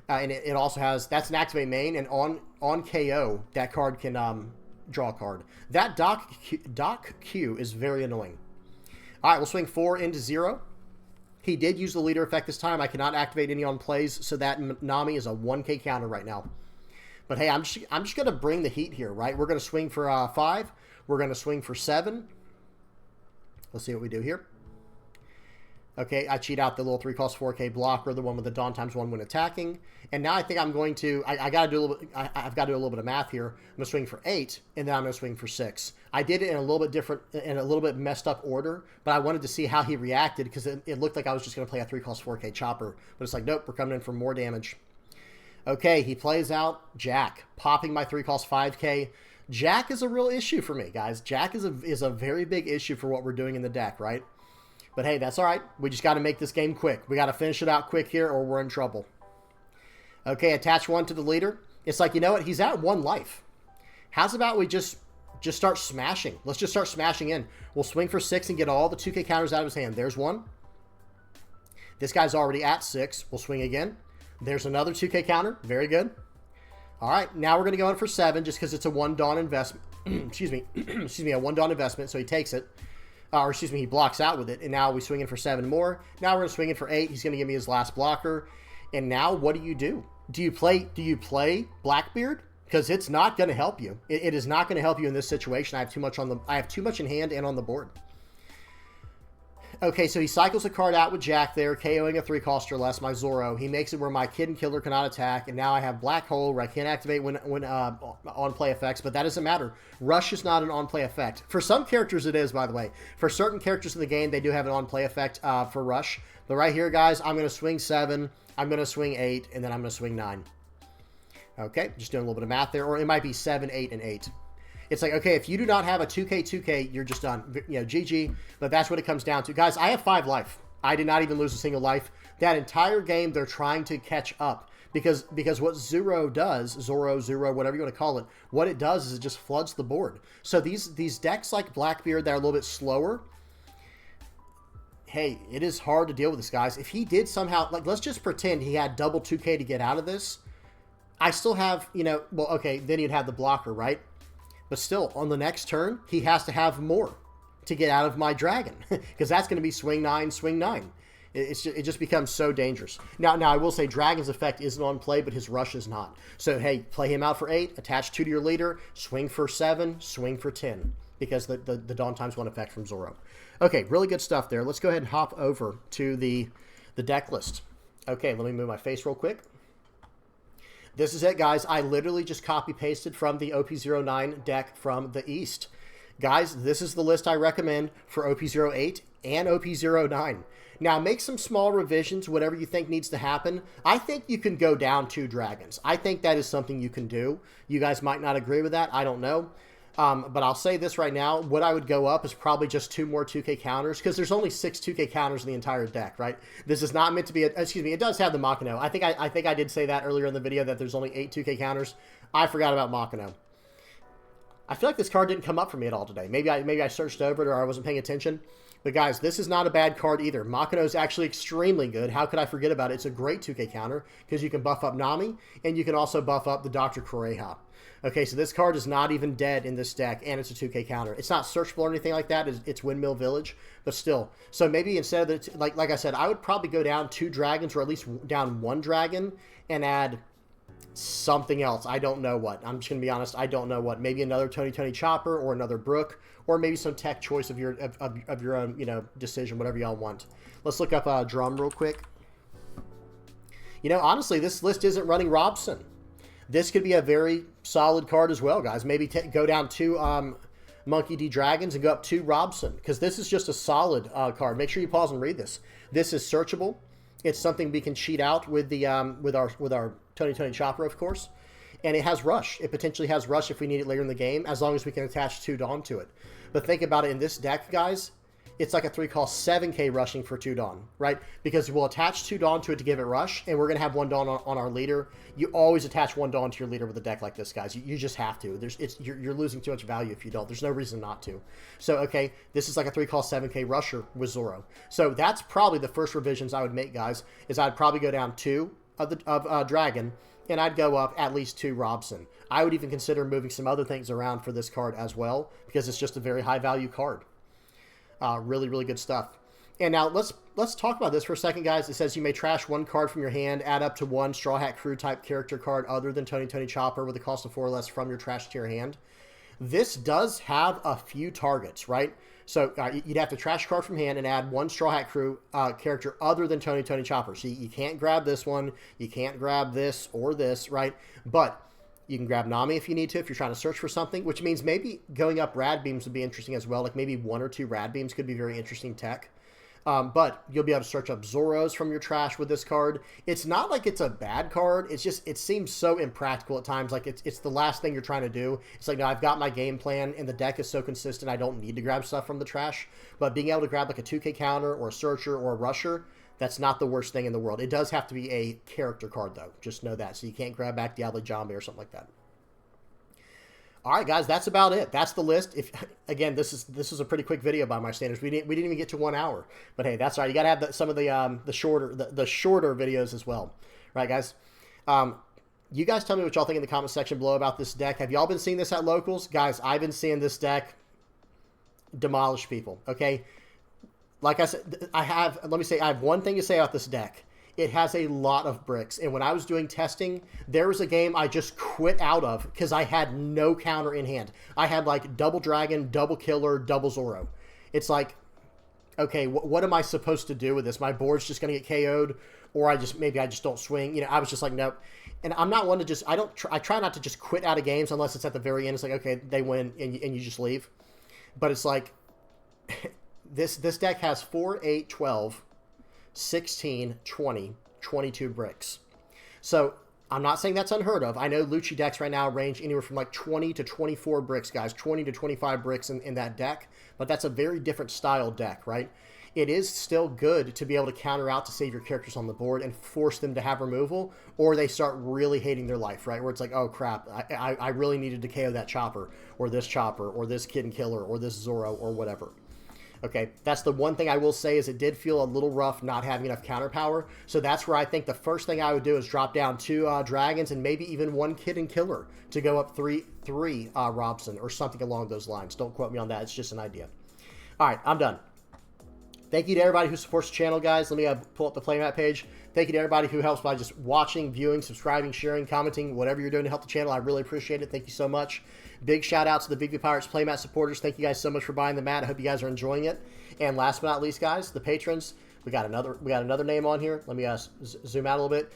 S1: And it also has, that's an activate main, and on KO, that card can draw a card. That Doc Q is very annoying. All right, we'll swing 4 into 0. He did use the leader effect this time. I cannot activate any on plays, so that Nami is a 1K counter right now. But hey, I'm just going to bring the heat here, right? We're going to swing for 5. We're going to swing for 7. Let's see what we do here. Okay, I cheat out the little 3-cost 4K blocker, the one with the Dawn ×1 when attacking. And now I think I'm going to, I got to do a little bit, I've got to do a little bit of math here. I'm going to swing for 8, and then I'm going to swing for 6. I did it in a little bit different, in a little bit messed up order, but I wanted to see how he reacted because it looked like I was just going to play a 3-cost 4K chopper. But it's like, nope, we're coming in for more damage. Okay, he plays out Jack, popping my 3-cost 5K. Jack is a real issue for me, guys. Jack is a very big issue for what we're doing in the deck, right? But hey, that's all right. We just got to make this game quick. We got to finish it out quick here or we're in trouble. Okay, attach 1 to the leader. It's like, you know what? He's at 1 life. How's about we just start smashing? Let's just start smashing in. We'll swing for 6 and get all the 2K counters out of his hand. There's 1. This guy's already at 6. We'll swing again. There's another 2K counter. Very good. All right, now we're going to go in for 7 just because it's a 1 Dawn investment. Excuse me. Excuse me, a 1 Dawn investment, so he takes it. Or excuse me, he blocks out with it, and now we swing in for 7 more. Now we're going to swing in for 8. He's going to give me his last blocker. And now what do you do? Do you play Blackbeard? Because it's not going to help you. It is not going to help you in this situation. I have too much in hand and on the board. Okay, so he cycles a card out with Jack there, KOing a 3-cost or less, my Zoro. He makes it where my Kitten Killer cannot attack, and now I have Black Hole where I can't activate when on-play effects, but that doesn't matter. Rush is not an on-play effect. For some characters it is, by the way. For certain characters in the game, they do have an on-play effect for Rush. But right here, guys, I'm going to swing 7, I'm going to swing 8, and then I'm going to swing 9. Okay, just doing a little bit of math there, or it might be 7, 8, and 8. It's like, okay, if you do not have a 2K, you're just done. You know, GG. But that's what it comes down to. Guys, I have 5 life. I did not even lose a single life. That entire game, they're trying to catch up because what Zooro does, Zoro, whatever you want to call it, what it does is it just floods the board. So these decks like Blackbeard that are a little bit slower, hey, it is hard to deal with this, guys. If he did somehow, like, let's just pretend he had double 2K to get out of this. I still have, you know, well, okay, then he'd have the blocker, right? But still, on the next turn, he has to have more to get out of my dragon, because that's going to be swing 9, swing 9. It just becomes so dangerous. Now I will say Dragon's effect isn't on play, but his rush is not. So, hey, play him out for 8, attach 2 to your leader, swing for 7, swing for 10, because the Dawn times 1 effect from Zoro. Okay, really good stuff there. Let's go ahead and hop over to the deck list. Okay, let me move my face real quick. This is it, guys. I literally just copy-pasted from the OP09 deck from the East. Guys, this is the list I recommend for OP08 and OP09. Now, make some small revisions, whatever you think needs to happen. I think you can go down 2 dragons. I think that is something you can do. You guys might not agree with that. I don't know. But I'll say this right now. What I would go up is probably just 2 more 2K counters, because there's only 6 2K counters in the entire deck, right? This is not meant to be excuse me, it does have the Makino. I think I did say that earlier in the video, that there's only 8 2K counters. I forgot about Makino. I feel like this card didn't come up for me at all today. Maybe I searched over it, or I wasn't paying attention. But guys, this is not a bad card either. Makino is actually extremely good. How could I forget about it? It's a great 2K counter, because you can buff up Nami, and you can also buff up the Dr. Kureha. Okay, so this card is not even dead in this deck, and it's a 2K counter. It's not searchable or anything like that. It's Windmill Village, but still. So maybe instead of the, like I said, I would probably go down 2 dragons, or at least down 1 dragon, and add something else. I don't know what. I'm just going to be honest. I don't know what. Maybe another Tony Chopper, or another Brook, or maybe some tech choice of your own, you know, decision, whatever y'all want. Let's look up Drum real quick. You know, honestly, this list isn't running Robson. This could be a very solid card as well, guys. Maybe go down 2 Monkey D Dragons and go up 2 Robson, because this is just a solid card. Make sure you pause and read this. This is searchable. It's something we can cheat out with the with our Tony Chopper, of course. And it has rush. It potentially has rush if we need it later in the game, as long as we can attach 2 Dawn to it. But think about it, in this deck, guys, it's like a 3-cost 7K rushing for 2 Dawn, right? Because we'll attach 2 Dawn to it to give it rush, and we're going to have 1 Dawn on our leader. You always attach 1 Dawn to your leader with a deck like this, guys. You just have to. You're losing too much value if you don't. There's no reason not to. So, okay, this is like a 3-cost 7K rusher with Zoro. So that's probably the first revisions I would make, guys, is I'd probably go down 2 of Dragon, and I'd go up at least 2 Robson. I would even consider moving some other things around for this card as well, because it's just a very high-value card. Really, really good stuff. And now let's talk about this for a second, guys. It says you may trash 1 card from your hand, add up to 1 Straw Hat Crew type character card other than Tony Chopper with a cost of 4 or less from your trash tier hand. This does have a few targets, right? So you'd have to trash a card from hand and add 1 Straw Hat Crew character other than Tony Chopper. So you can't grab this one, you can't grab this or this, right? But you can grab Nami if you need to, if you're trying to search for something, which means maybe going up Rad Beams would be interesting as well. Like maybe 1 or 2 Rad Beams could be very interesting tech. But you'll be able to search up Zoros from your trash with this card. It's not like it's a bad card. It's just, it seems so impractical at times. Like it's the last thing you're trying to do. It's like, no, I've got my game plan and the deck is so consistent, I don't need to grab stuff from the trash. But being able to grab like a 2K counter or a searcher or a rusher, that's not the worst thing in the world. It does have to be a character card, though. Just know that. So you can't grab back Diablo Jambe or something like that. All right, guys, that's about it. That's the list. If again, this is a pretty quick video by my standards. We didn't even get to 1 hour, but hey, that's all right. You got to have some of the shorter videos as well, right, guys? You guys tell me what y'all think in the comment section below about this deck. Have y'all been seeing this at locals, guys? I've been seeing this deck demolish people. Okay. Like I said, I have one thing to say about this deck. It has a lot of bricks. And when I was doing testing, there was a game I just quit out of because I had no counter in hand. I had like double Dragon, double Killer, double Zoro. It's like, okay, what am I supposed to do with this? My board's just going to get KO'd, or maybe I just don't swing. You know, I was just like, nope. And I'm not one to just, I try not to just quit out of games unless it's at the very end. It's like, okay, they win and you just leave. But it's like, this deck has 4, 8, 12, 16, 20, 22 bricks. So I'm not saying that's unheard of. I know Lucci decks right now range anywhere from like 20 to 24 bricks, guys. 20 to 25 bricks in that deck. But that's a very different style deck, right? it is still good to be able to counter out to save your characters on the board and force them to have removal, or they start really hating their life, right? Where it's like, oh crap, I really needed to KO that Chopper, or this Kid and Killer, or this Zoro, or whatever. Okay, that's the one thing I will say is it did feel a little rough not having enough counter power. So that's where I think the first thing I would do is drop down 2 dragons and maybe even 1 Kid and Killer to go up 3 Robson or something along those lines. Don't quote me on that. It's just an idea. All right, I'm done. Thank you to everybody who supports the channel, guys. Let me pull up the playmat page. Thank you to everybody who helps by just watching, viewing, subscribing, sharing, commenting, whatever you're doing to help the channel. I really appreciate it. Thank you so much. Big shout out to the VV Pirates playmat supporters. Thank you guys so much for buying the mat. I hope you guys are enjoying it. And last but not least, guys, the patrons. We got another name on here. Let me zoom out a little bit.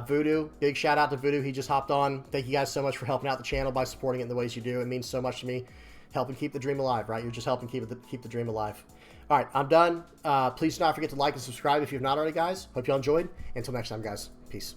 S1: Voodoo. Big shout out to Voodoo. He just hopped on. Thank you guys so much for helping out the channel by supporting it in the ways you do. It means so much to me. Helping keep the dream alive, right? You're just helping keep the dream alive. All right, I'm done. Please do not forget to like and subscribe if you've not already, guys. Hope you all enjoyed. Until next time, guys. Peace.